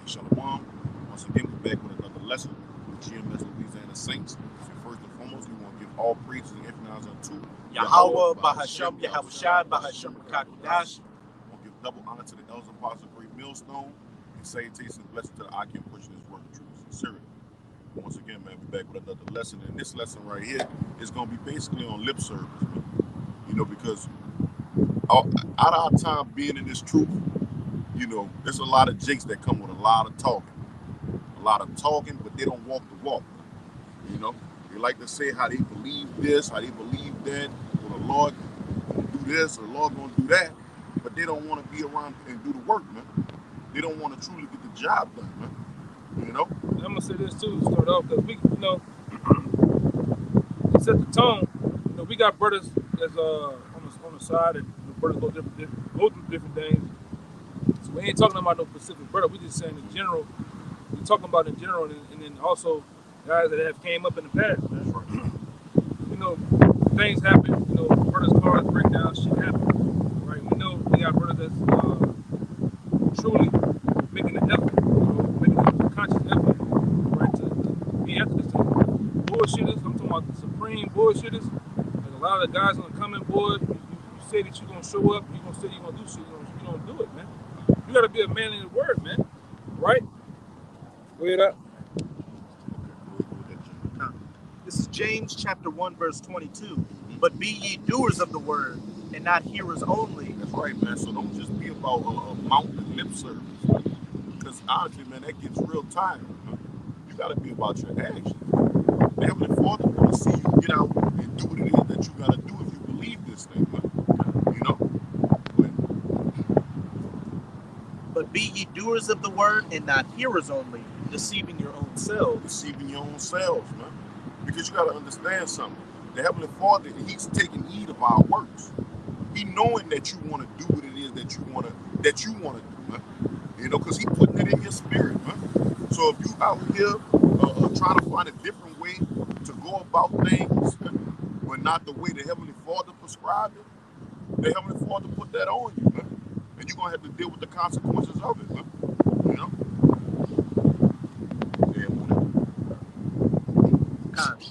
Shalom. Once again, we're back with another lesson with GMS Louisiana Saints. So first and foremost, we want to give all praises and honors unto Yahweh, Bahasham, Yahushai, Bahasham, Kakudash. We'll give double honor to the elders and apostles of Great Millstone, and salutations and blessings to the Akim pushing his word of truth sincerely. Once again, man, we're back with another lesson, and this lesson right here is going to be basically on lip service, man. You know, because out of our time being in this truth, you know, there's a lot of jakes that come with a lot of talking. But they don't walk the walk. You know, they like to say how they believe this, how they believe that, well, the Lord gonna do this or the Lord gonna do that, but they don't want to be around and do the work, man. They don't want to truly get the job done, man. You know. I'm gonna say this too, start off, because we, you know, to set the tone. You know, we got brothers that's on the side, and the brothers go through different things. So we ain't talking about no specific brother. We just saying in general. We're talking about in general, and then also guys that have came up in the past. That's right. You know, things happen. You know, brothers' cars break down, shit happens. Right? We know we got brothers that's truly making an effort, you know, making a conscious effort, right, to be after this thing. Bullshitters, I'm talking about the supreme bullshitters. Like a lot of the guys on the coming board, you say that you're gonna show up, you're gonna say you're gonna do shit, you don't do it, man. You gotta be a man in the word, man. Right? Go ahead up. This is James chapter 1, verse 22. But be ye doers of the word, and not hearers only. That's right, man. So don't just be about a mountain lip service. Because honestly, man, that gets real tiring. Man. You got to be about your actions. The Heavenly Father want to see you get out and do what it is that you got to do if you believe this thing, man. You know? But be ye doers of the word, and not hearers only, deceiving your own selves. Deceiving your own selves, man. Because you got to understand something. The Heavenly Father, He's taking heed of our works. He knowing that you want to do what it is that you want to do, man. You know, because He putting it in your spirit, man. So if you out here trying to find a different way to go about things, but not the way the Heavenly Father prescribed it, the Heavenly Father put that on you, man. And you're going to have to deal with the consequences of it, man. You know?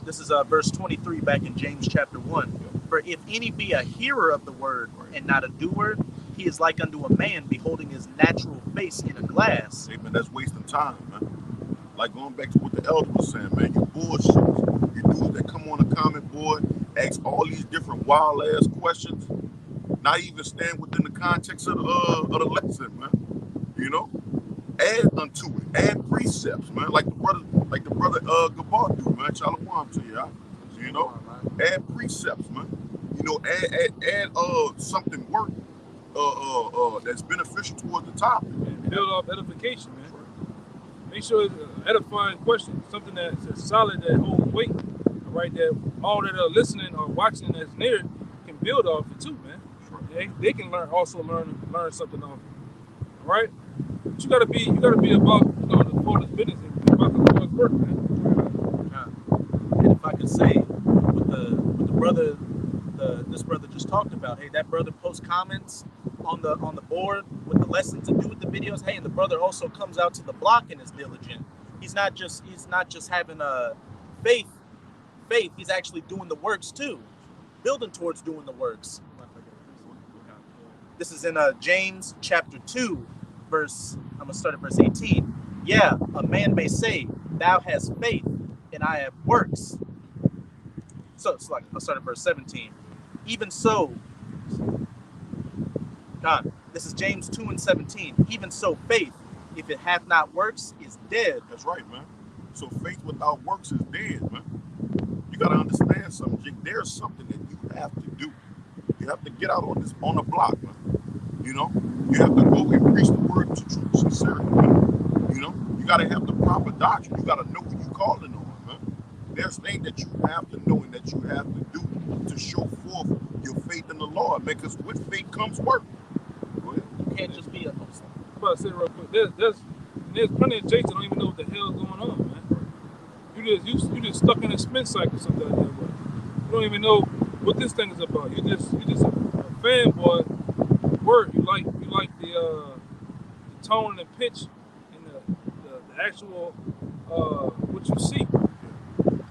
This is verse 23 back in James chapter 1. For if any be a hearer of the word and not a doer, he is like unto a man beholding his natural face in a glass. Hey, man, that's wasting time, man. Like going back to what the elder was saying, man, you bullshit. You dudes that come on a comment board, ask all these different wild ass questions, not even stand within the context of the lesson, man. You know? Add unto it, add precepts, man. Like the brother Gabar do, man. Shalom to you, you know. Add precepts, man. You know, add something work that's beneficial towards the topic. And build off edification, man. Make sure it's an edifying question, something that's solid, that holds weight, right? That all that are listening or watching that's near can build off it too, man. They can learn something off it, right? But you gotta be about, you know, the Lord's business and about the Lord's work, man. And if I could say, with the brother, this brother just talked about, hey, that brother posts comments on the board with the lessons to do with the videos. Hey, and the brother also comes out to the block and is diligent. He's not just having a faith. He's actually doing the works too, building towards doing the works. This is in James chapter 2, verse. I'm gonna start at verse 18. Yeah, a man may say, "Thou hast faith, and I have works." So it's like I'll start at verse 17. Even so, God. This is James 2 and 17. Even so, faith, if it hath not works, is dead. That's right, man. So faith without works is dead, man. You gotta understand something, Jake. There's something that you have to do. You have to get out on the block, man. You know, you have to go and preach the word to truth, sincerely, man. You know, you gotta have the proper doctrine. You gotta know who you're calling on, man. There's things that you have to know and that you have to do to show forth your faith in the Lord, man. Because with faith comes work. You can't just be a. I'm about to say real quick. There's plenty of jakes that don't even know what the hell's going on, man. You just stuck in a spin cycle, something like that. You don't even know what this thing is about. You just a fanboy. Word, you like the tone and the pitch and actual what you see,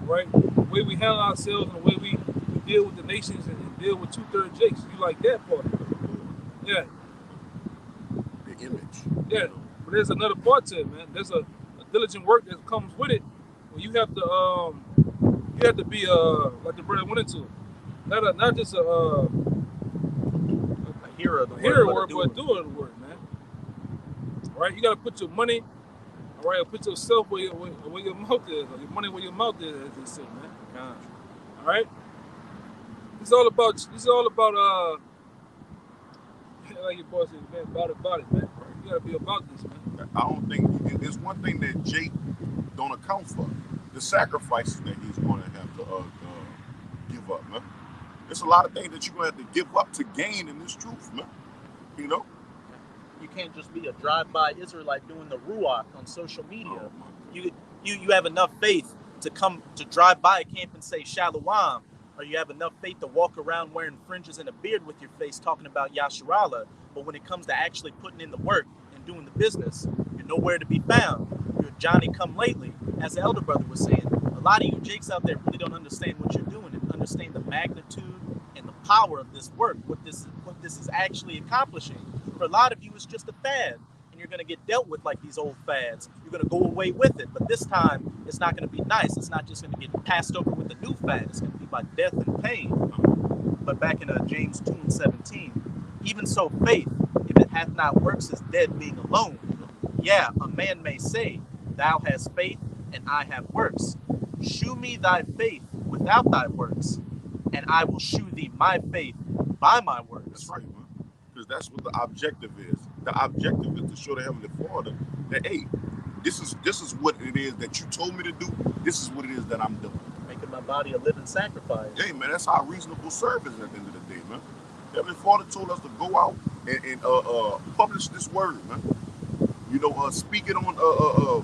right? The way we handle ourselves and the way we deal with the nations and deal with 2/3 Jakes. You like that part? Yeah, The image. yeah. You know? But there's another part to it, man. There's a diligent work that comes with it. When you have to be like the brother went into it. Not just A hero of the hear word, word, but but a doer of the word, man. Right? You gotta put your money, all right, or put yourself where your mouth is, or your money where your mouth is, as they say, man. All right? It's all about like your boy said, man, about it, man. You gotta be about this, man. I don't think it's one thing that Jake don't account for: the sacrifices that he's going to have to give up, man. There's a lot of things that you're going to have to give up to gain in this truth, man. You know? you can't just be a drive-by Israelite doing the ruach on social media. Oh, my God. You have enough faith to drive by a camp and say shalom, or you have enough faith to walk around wearing fringes and a beard with your face talking about Yasharallah. But when it comes to actually putting in the work and doing the business, you're nowhere to be found. You're Johnny come lately. As the elder brother was saying, a lot of you Jakes out there really don't understand what you're doing and understand the magnitude and the power of this work, what this is actually accomplishing. For a lot of you, it's just a fad, and you're going to get dealt with like these old fads. You're going to go away with it, but this time, it's not going to be nice. It's not just going to get passed over with the new fad. It's going to be by death and pain. But back in James 2:17, even so faith, if it hath not works, is dead being alone. Yeah, a man may say, thou hast faith, and I have works. Shew me thy faith without thy works, and I will shew thee my faith by my works. That's right, man. Because that's what the objective is. The objective is to show the Heavenly Father that, hey, this is what it is that you told me to do. This is what it is that I'm doing. Making my body a living sacrifice. Hey, man, that's our reasonable service at the end of the day, man. Heavenly Father told us to go out and publish this word, man. You know, speak it on a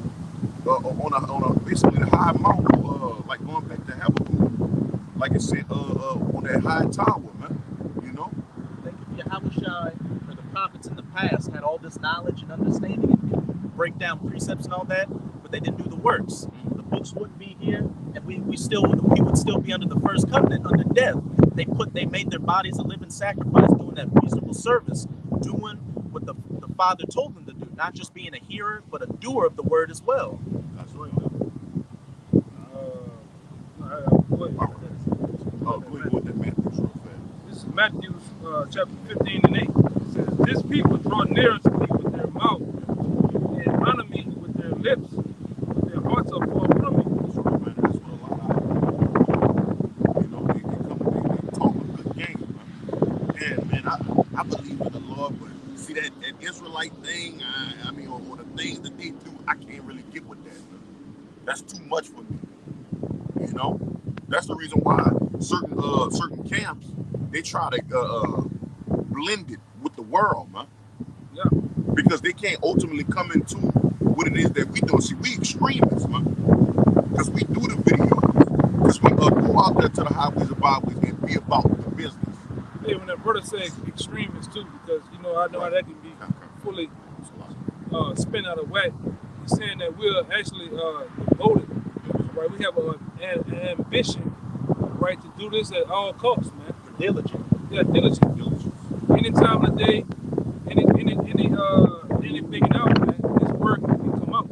basically the high mountain, like going back to Habakkuk, like it said, on that high tower, man. You know. Think if Yahushua or the prophets in the past had all this knowledge and understanding and could break down precepts and all that, but they didn't do the works. The books wouldn't be here, and we would still be under the first covenant, under death. They made their bodies a living sacrifice, doing that reasonable service, doing what the Father told them to do, not just being a hearer, but a doer of the word as well. That's right, man. Go ahead with that Matthew real fast. This is Matthew chapter 15 and 8. It says, this people draw near to me with their mouth and honor me with their lips, but their hearts are far from me. That's right, man. That's what a lot of, you know, they talk a good game, man. Yeah, man, I believe in the Lord, but see that Israelite thing, I mean, or the things that they do, I can't really get with that, man. That's too much for me. You know? That's the reason why certain camps, they try to blend it with the world, man. Yeah. Because they can't ultimately come into what it is that we do. See, we extremists, man. Because we do the videos. Because we go out there to the highways and byways and be about the business. Hey, when that brother says extremists too, because I know how that can be fully spin out of whack. He's saying that we're actually devoted, right? We have an ambition, right, to do this at all costs, man. We're diligent. Yeah, diligent. Any time of the day, anything out, man, this word can come out,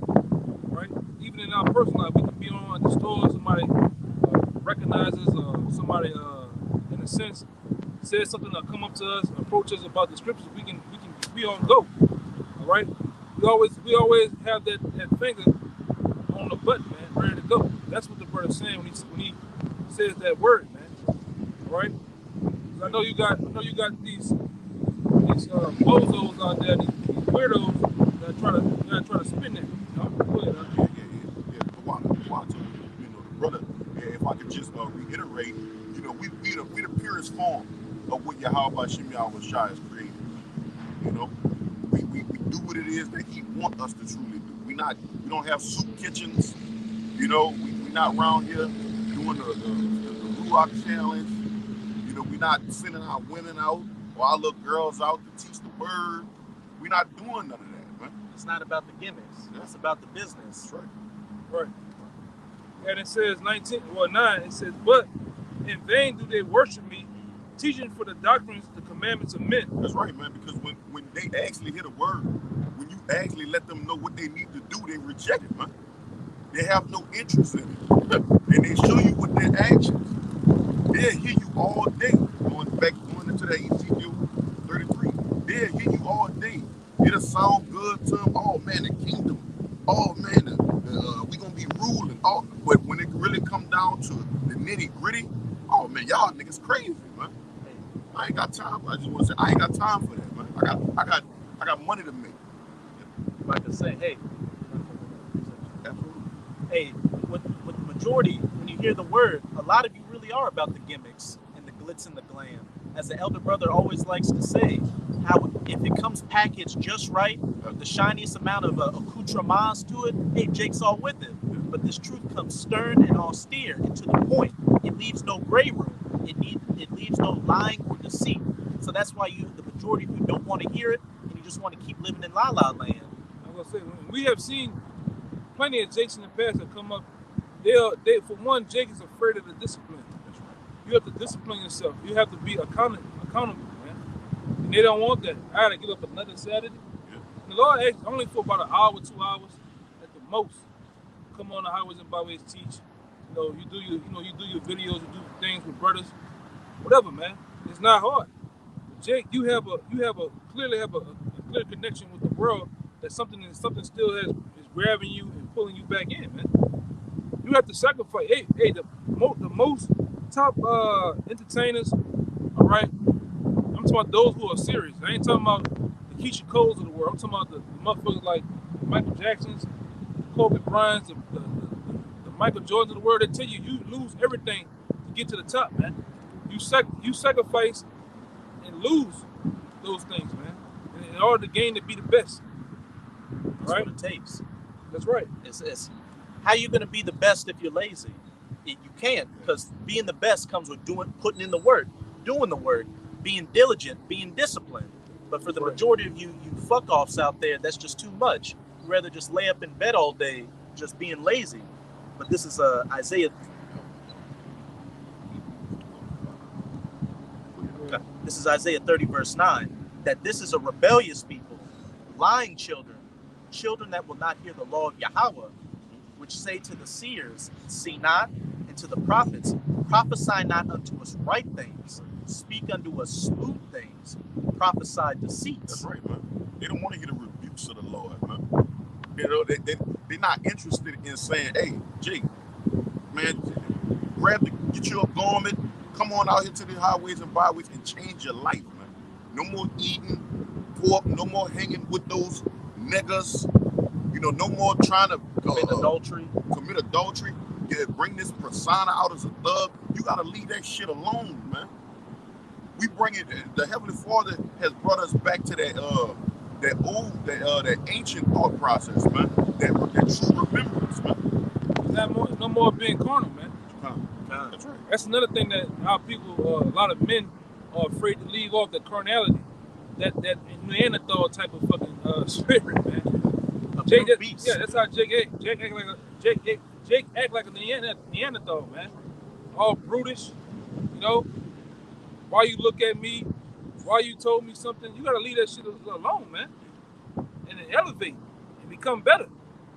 right? Even in our personal life, we can be on the store, somebody recognizes, somebody, in a sense, says something that come up to us, approach us about the scriptures, we can be on go. All right? We always have that finger on the button, man, ready to go. That's what the brother is saying when he says that word, man. All right? I know you got these bozos out there, these weirdos that try to spin that. You know? Go ahead, huh? Yeah. You know, the brother, if I could just reiterate, you know, we the purest form of what Yahweh Shem Yahweh Shai is created. You know, we do what it is that He wants us to truly do. We don't have soup kitchens. You know, we not around here doing the Ruach challenge. You know, we not sending our women out or our little girls out to teach the word. We're not doing none of that, man. It's not about the gimmicks. Yeah. It's about the business. That's right. Right. And it says 9, it says, but in vain do they worship me, teaching for the doctrines, the commandments of men. That's right, man, because when they actually hear the word, when you actually let them know what they need to do, they reject it, man. They have no interest in it. And they show you with their actions. They'll hear you all day. Going into that Ezekiel 33. They'll hear you all day. It'll sound good to them. Oh, man, the kingdom. Oh, man, we going to be ruling. Oh, but when it really come down to the nitty gritty, oh, man, y'all niggas crazy, man. I ain't got time. I just want to say, I ain't got time for that, man. I got money to make. If I could say, hey, Absolutely. hey, with the majority, when you hear the word, a lot of you really are about the gimmicks and the glitz and the glam. As the elder brother always likes to say, how if it comes packaged just right, with the shiniest amount of accoutrements to it, hey, Jake's all with it. But this truth comes stern and austere and to the point. It leaves no gray room. It leaves no lying or deceit. So that's why the majority of you don't want to hear it, and you just want to keep living in La La Land. I'm gonna say, we have seen plenty of Jakes in the past that come up. They for one, Jake is afraid of the discipline. That's right. You have to discipline yourself. You have to be accountable, man. And they don't want that. I gotta get up another Saturday. Yeah. And the Lord asks only for about an hour, 2 hours at the most. Come on the highways and byways, teach. You do your videos, you do things with brothers, whatever, man. It's not hard. Jake, you clearly have a clear connection with the world. That something still is grabbing you and pulling you back in, man. You have to sacrifice. Hey, the most top entertainers, all right. I'm talking about those who are serious. I ain't talking about the Keisha Coles of the world. I'm talking about the motherfuckers like Michael Jackson's, Kobe Bryant's, the Michael Jordans of the world. They tell you lose everything to get to the top, man. You sacrifice and lose those things, man, in order to gain to be the best. That's Right? what it takes. That's right. It's how you going to be the best if you're lazy? You can't, because being the best comes with putting in the work, doing the work, being diligent, being disciplined. But for the majority of you fuck-offs out there, that's just too much. You'd rather just lay up in bed all day, just being lazy. But this is Isaiah. This is Isaiah 30, verse 9. That this is a rebellious people, lying children that will not hear the law of Yahweh, which say to the seers, see not, and to the prophets, prophesy not unto us right things, speak unto us smooth things, prophesy deceits. That's right, man. They don't want to hear the rebukes of the Lord, man. They're not interested in saying, hey, Jake, man, get your garment, come on out here to the highways and byways and change your life, man. No more eating pork, no more hanging with those niggas, no more trying to Commit adultery. Bring this persona out as a thug. You got to leave that shit alone, man. We bring it. The Heavenly Father has brought us back to that ancient thought process, man. That true remembrance, man. No more being carnal, man. That's right. That's another thing that how people, a lot of men are afraid to leave off the carnality, that Neanderthal type of fucking spirit, man. Jake, that's how Jake act like a Neanderthal, man. All brutish, Why you look at me? Why you told me something? You gotta leave that shit alone, man, and then elevate and become better.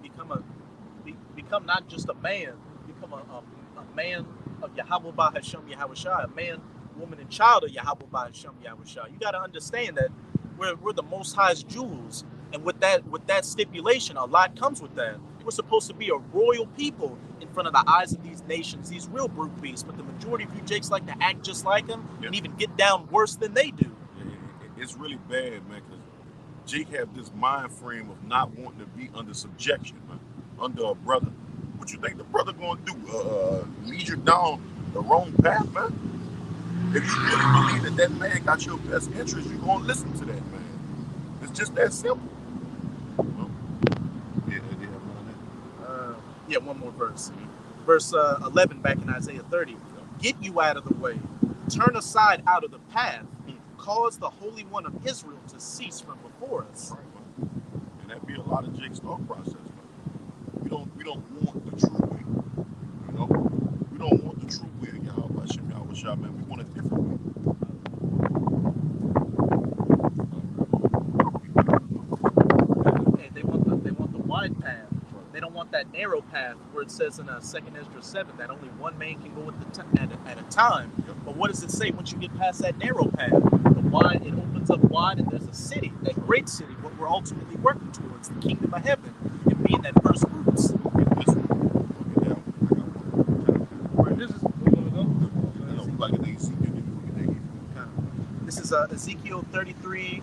Become not just a man. Become a man of Yahweh by Hashem Yahushua, a man, woman, and child of Yahweh by Hashem Yahushua. You gotta understand that we're the Most High's jewels. And with that stipulation, a lot comes with that. We're supposed to be a royal people in front of the eyes of these nations, these real brute beasts. But the majority of you Jakes like to act just like them and even get down worse than they do. It's really bad, man, because Jake have this mind frame of not wanting to be under subjection, man, under a brother. What you think the brother going to do? Lead you down the wrong path, man? If you really believe that man got your best interest, you're going to listen to that man. It's just that simple. One more verse. Verse 11 back in Isaiah 30. Get you out of the way. Turn aside out of the path. Cause the Holy One of Israel to cease from before us. And that be a lot part of Jake's thought process, man. We don't want the true way. You know, we don't want the true way of Yahweh Hashem Yahweh Shah, man. We want a different way. Hey, they want the wide path. They don't want that narrow path where it says in 2 Ezra 7 that only one man can go at a time. Yep. But what does it say once you get past that narrow path? The wide, it opens up wide, and there's a city, that great city, what we're ultimately working towards, the kingdom of heaven, and being that first fruits. This is where you want to go? This is Ezekiel 33.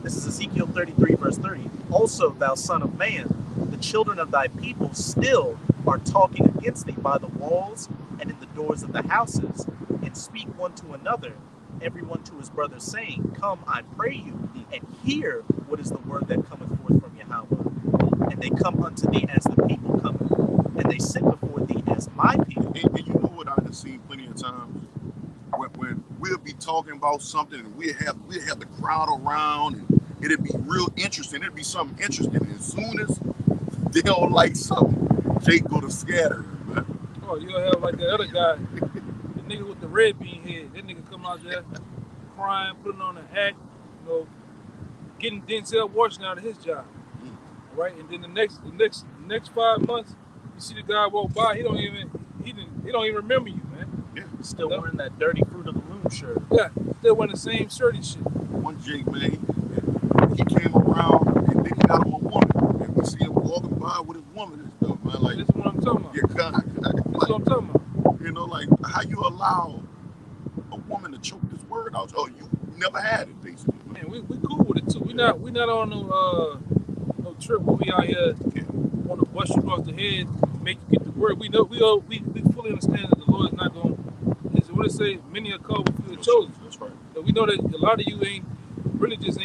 This is Ezekiel 33, verse 30. Also, thou son of man, the children of thy people still are talking against thee by the walls and in the doors of the houses, and speak one to another, everyone to his brother, saying, Come, I pray you, and hear what is the word that cometh forth from Yahweh. And they come unto thee as the people cometh, and they sit before thee as my people. And you know what I've seen plenty of times? When we'll be talking about something and we'll have the crowd around and it'll be real interesting. It'll be something interesting. And as soon as they don't like something, Jake go to scatter, man. Oh, you'll have like that other guy, the nigga with the red bean head. That nigga come out there crying, putting on an act, you know, getting Denzel Washington out of his job. Right? And then the next 5 months, you see the guy walk by, he don't even remember you, man. Yeah. Still wearing that dirty Fruit of the Loom shirt. Yeah, still wearing the same shirt and shit. One Jake, man, he came around and then he got him a woman. And we see him walking by with his woman and stuff, man. Like, This is what I'm talking about. yeah, This is what I'm talking about. you know, like how you allow a woman to choke this word out? Oh, you never had it, basically. Man, we cool with it too. We not on no trip where we out here want to bust you across the head, make you get the word. We know we fully understand that the Lord is not going. What it say? Many are called, but few are chosen. That's right. So we know that a lot of you ain't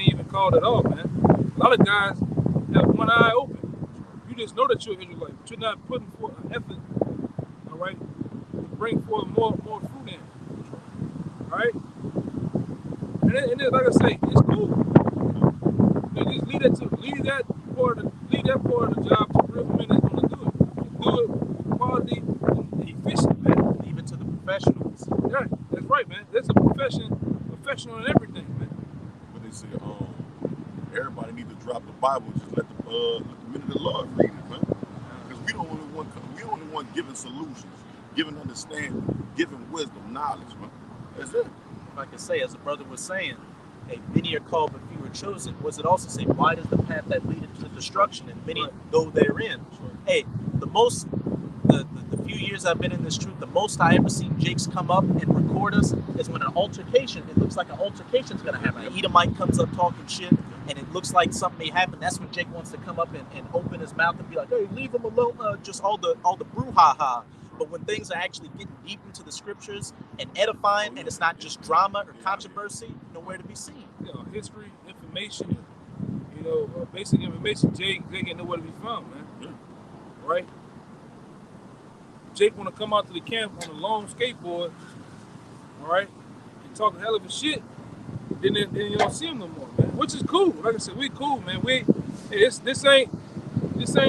even called at all, man. A lot of guys have one eye open. You just know that you're Israelite, but you're not putting forth an effort, all right, to bring forth more fruit in. All right? And then, like I say, it's cool. You know, just leave that part of the job to real men that's gonna do it. Do it quality and efficient, man. Leave it to the professionals. Yeah, that's right, man. That's a professional in everything, man. But they say, everybody need to drop the Bible and just let the men of the Lord read it, man. Because we don't only want giving solutions, giving understanding, giving wisdom, knowledge, man. That's it. If I could say, as a brother was saying, hey, many are called, but few are chosen. What does it also say? Wide is the path that leadeth to destruction, and many go therein. Hey, the few years I've been in this truth, the most I ever seen Jakes come up and record us is when an altercation, it looks like an altercation's gonna happen. An Edomite comes up talking shit, and it looks like something may happen. That's when Jake wants to come up and open his mouth and be like, hey, leave him alone, just all the brouhaha. But when things are actually getting deep into the scriptures and edifying, and it's not just drama or controversy, nowhere to be seen. You know, history, information, you know, basic information, Jake ain't nowhere to be found, man. Yeah. Right? Jake want to come out to the camp on a long skateboard, all right, and talk a hell of a shit, then you don't see him no more, man. Which is cool. Like I said, we cool, man. This ain't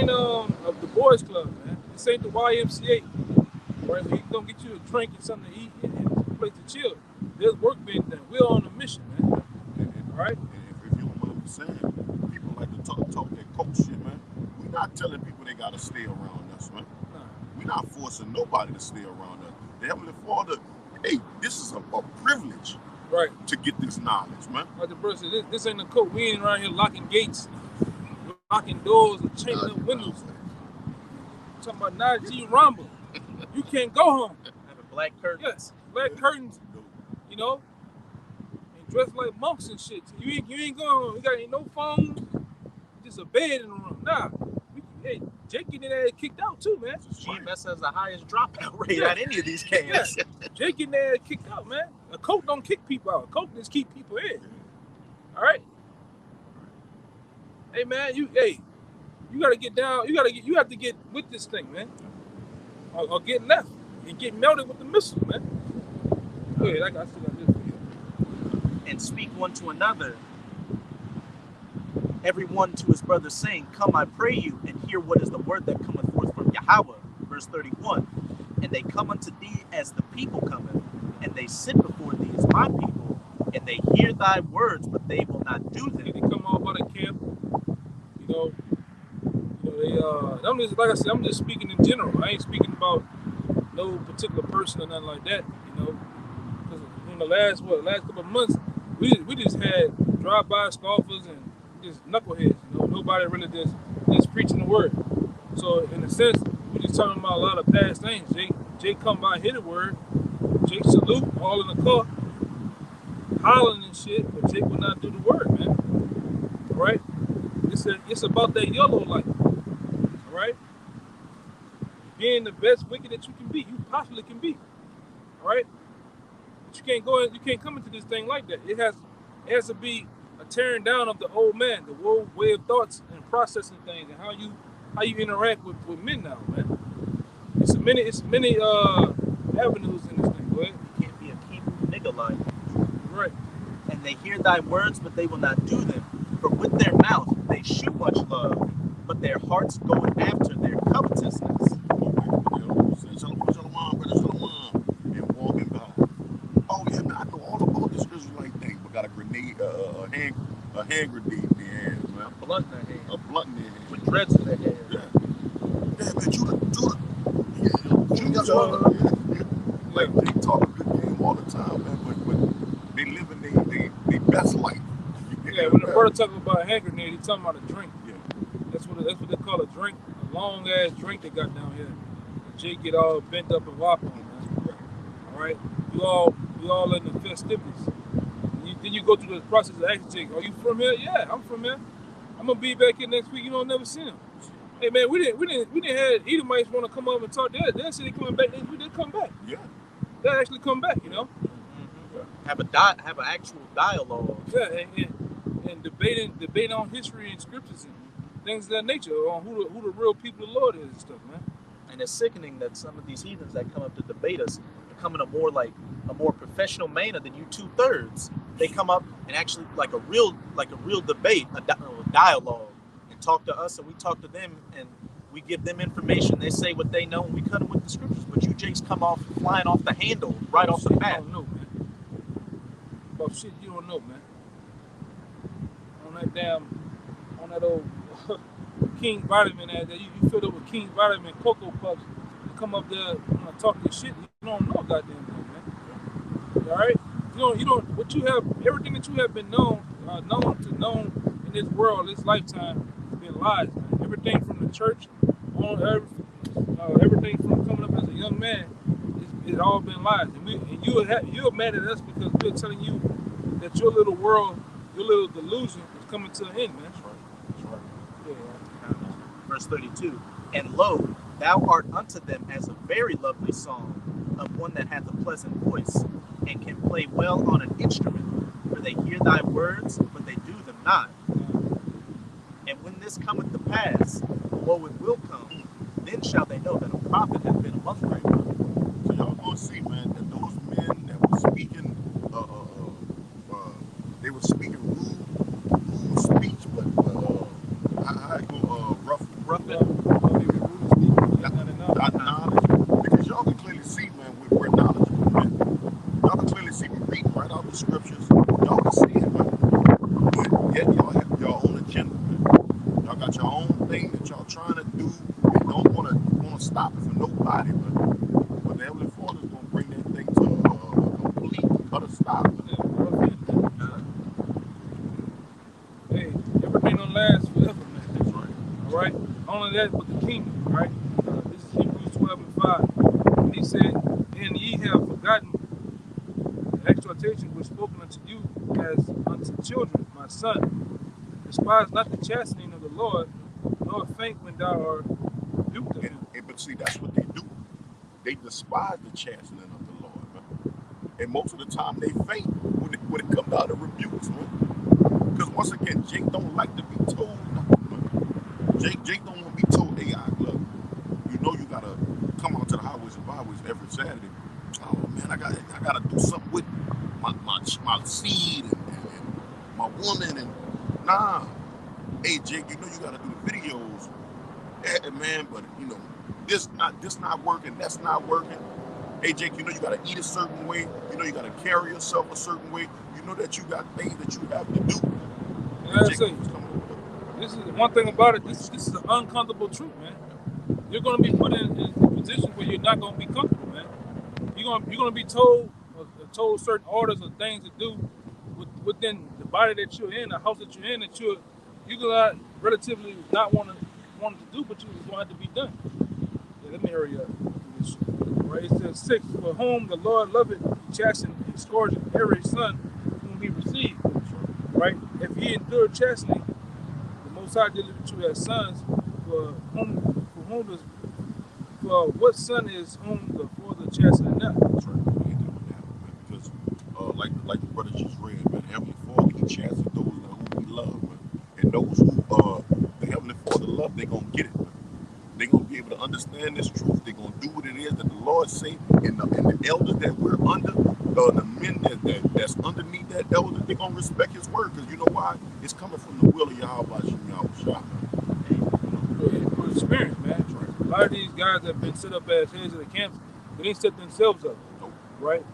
the boys club, man. This ain't the YMCA, right? We gonna get you a drink and something to eat and a place to chill. There's work being done. We're on a mission, man. All right. And if you don't mind me saying, people like to talk that coach shit, man. We're not telling people they gotta stay around us, man. We're not forcing nobody to stay around us. The Heavenly Father, hey, this is a privilege, right, to get this knowledge, man. Like the brother said, this ain't a coat. We ain't around here locking gates, locking doors, and chaining up windows. Talking about Najee Ramba. You can't go home. Having black curtains. Yes, black curtains, you know, and dressed like monks and shit. You ain't going home. You ain't no phone, just a bed in the room. Nah. Hey, Jake getting their ass kicked out too, man. GMS has the highest dropout rate at any of these camps. Yeah. Jake getting their ass kicked out, man. A coach don't kick people out. A coach just keep people in. All right. Hey, man, you gotta get down. You have to get with this thing, man, or get left and get melted with the missile, man. Go ahead, I still got this for you. And speak one to another. every one to his brother saying, Come, I pray you, and hear what is the word that cometh forth from Yahweh. Verse 31. And they come unto thee as the people cometh, and they sit before thee as my people, and they hear thy words, but they will not do them. They come all about the camp, you know. They I'm just, like I said, I'm just speaking in general. I ain't speaking about no particular person or nothing like that, you know. Because in the last couple of months, we just had drive-by scoffers and just knuckleheads, you know. Nobody really just preaching the word. So in a sense, we just talking about a lot of past things. Jake come by, hear the word. Jake salute, all in the car, hollering and shit, but Jake will not do the word, man. All right? It's about that YOLO life. All right? Being the best wicked that you can be, you possibly can be. All right? But you can't come into this thing like that. It has to be a tearing down of the old man, the old way of thoughts and processing things, and how you interact with men now, man. It's many avenues in this thing. Go ahead. You can't be a Hebrew nigga like. Right. And they hear thy words, but they will not do them. For with their mouth they shew much love, but their hearts go after their covetousness. Shalom, brother, shalom, and walking by. Oh yeah, man, I know all about this Israelite thing, but got a grenade, a hand grenade in their hands, man. A blunt in their hand. A blunt in their hands. With dreads in their hair. Yeah, man, Judah. Yeah. Like they talk a good game all the time, man, but they living their best life. Yeah, when the brother talking about a hand grenade, he's talking about a drink. Yeah. That's what they call a drink, a long ass drink they got down here. Jake get all bent up and whop on, man. All right, you all in the festivities. Then you go through the process of asking Jake, "Are you from here?" "Yeah, I'm from here. I'm gonna be back here next week." You don't never seen him. Hey man, we didn't have Edomites want to come up and talk. They said they coming back next week. They come back. Yeah. They actually come back. You know. Mm-hmm. Have an actual dialogue. Yeah, and debating on history and scriptures and things of that nature, on who the real people of the Lord is and stuff, man. And it's sickening that some of these heathens that come up to debate us come in a more professional manner than you 2/3. They come up and actually like a real debate, a dialogue, and talk to us, and we talk to them, and we give them information. They say what they know, and we cut them with the scriptures. But you Jakes come off flying off the handle right off the bat. You don't know, man. About shit you don't know, man. On that old King Vitamin ad that you filled up with King Vitamin Cocoa Puffs. You come up there and talk your shit. You don't know goddamn thing, man. All right? You don't. What you have, everything that you have been known in this world, this lifetime, has been lies, man. Everything from the church, everything from coming up as a young man, it's all been lies. And you're mad at us because we're telling you that your little world, your little delusion is coming to an end, man. That's right. Yeah. Verse 32. And lo, thou art unto them as a very lovely song of one that hath a pleasant voice, and can play well on an instrument, for they hear thy words, but they do them not. And when this cometh to pass, lo, it will come, then shall they know that a prophet hath been among them. So y'all gonna see, man, that those men that were speaking, they were speaking rude speech, but I go rough not knowledge, because y'all can clearly see, man, we're knowledgeable, man. Y'all can clearly see me reading right out the scriptures. Y'all can see it, man. But yet y'all have your own agenda, man. Y'all got your own thing that y'all trying to do and don't want to stop it for nobody, but the Heavenly Father's gonna bring that thing to a complete utter stop. Hey, everything don't last forever, man. That's right. All right? Only that but the kingdom, right? This is Hebrews 12:5. And he said, and ye have forgotten the exhortation which spoken unto you as unto children, my son. Despise not the chastening of the Lord, nor faint when thou art rebuked of him. But see, that's what they do. They despise the chastening of the Lord, man. And most of the time they faint when it comes out of rebukes, man. Because once again, Jake don't like to be told nothing, man. Jake don't want to be told, hey, look, you know you gotta come out to the highways and byways every Saturday. Oh man, I gotta do something with my seed and my woman, and nah. hey Jake, you know you gotta do the videos. Yeah, man, but you know, this not working, that's not working. Hey Jake, you know you gotta eat a certain way, you know you gotta carry yourself a certain way, you know that you got things that you have to do. And I say, this is one thing about it. This is an uncomfortable truth, man. You're going to be put in positions where you're not going to be comfortable, man. You're going to be told certain orders or things to do within the body that you're in, the house that you're in, that you're gonna relatively not want to do, but you're going to have to be done. Yeah, let me hurry up. Right, it says 6, for whom the Lord loveth, he chasteneth, he scourgeth every son whom he received. Right? If ye endure chastening, the Most High dealeth with you as sons, for what son is whom the father chasteneth not? That's right. Because like the brother just read, man, the Heavenly Father, he chastens those who he loves, man. And those who the Heavenly Father love, they're gonna get it, man. They're gonna be able to understand this truth. They're gonna do what it is that the Lord say, and the elders that we're under, the men that's underneath that elder, they're gonna respect his word, because you know why? It's coming from the will of Yahweh Shah. For experience, man. A lot of these guys that have been set up as heads of the camps, they didn't set themselves up, right?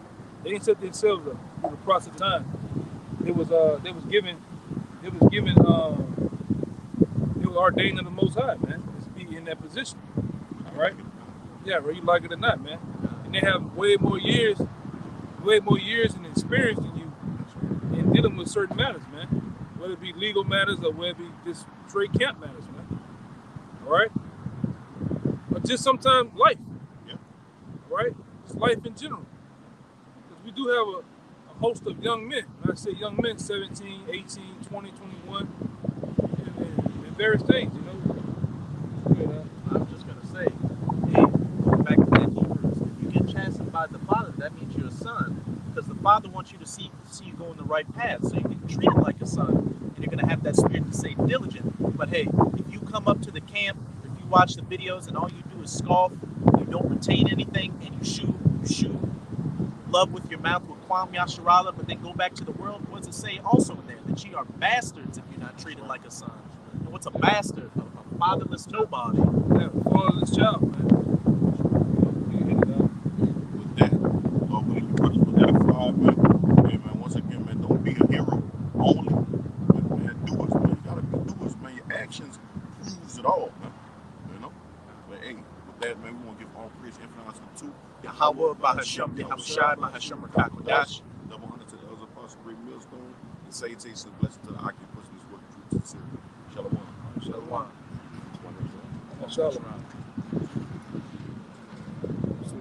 They didn't set themselves up through the process of time. They was given, they were ordained of the Most High, man, to be in that position. All right? Yeah, whether you like it or not, man. And they have way more years and experience than you in dealing with certain matters, man. Whether it be legal matters or whether it be just straight camp matters, man. All right? Or just sometimes life. Yeah. All right? Just life in general. Because we do have a host of young men. When I say young men, 17, 18, 20, 21, and various things, you know. I'm just going to say, hey, back to that Hebrews, if you get chastened by the Father, that means you're a son. Because the Father wants you to see you go in the right path, so you can treat him like a son. And you're going to have that spirit to say diligent. But hey, if you come up to the camp, if you watch the videos and all you do is scoff, you don't retain anything, and you shoot love with your mouth with Kwam Yasharala, but then go back to the world, what does it say also in there? That ye are bastards if you're not treated like a son. And what's a bastard? A fatherless nobody. Yeah, fatherless child, man. With that, when you brothers with that five, man, hey, man, once again, man, don't be a hero only, but man, do us, man. You gotta be doers, man. Your actions proves it all, man. You know? But hey, with that, man, we want to give all praise and honor to Yahweh, Bahasham, Yahushai, Bahasham, Rakakodash. Double honor to the elder apostle, great millstone, and salutations and blessings to the occupant pushing this work through to the Syria. Shalom. Shalom. Shalom.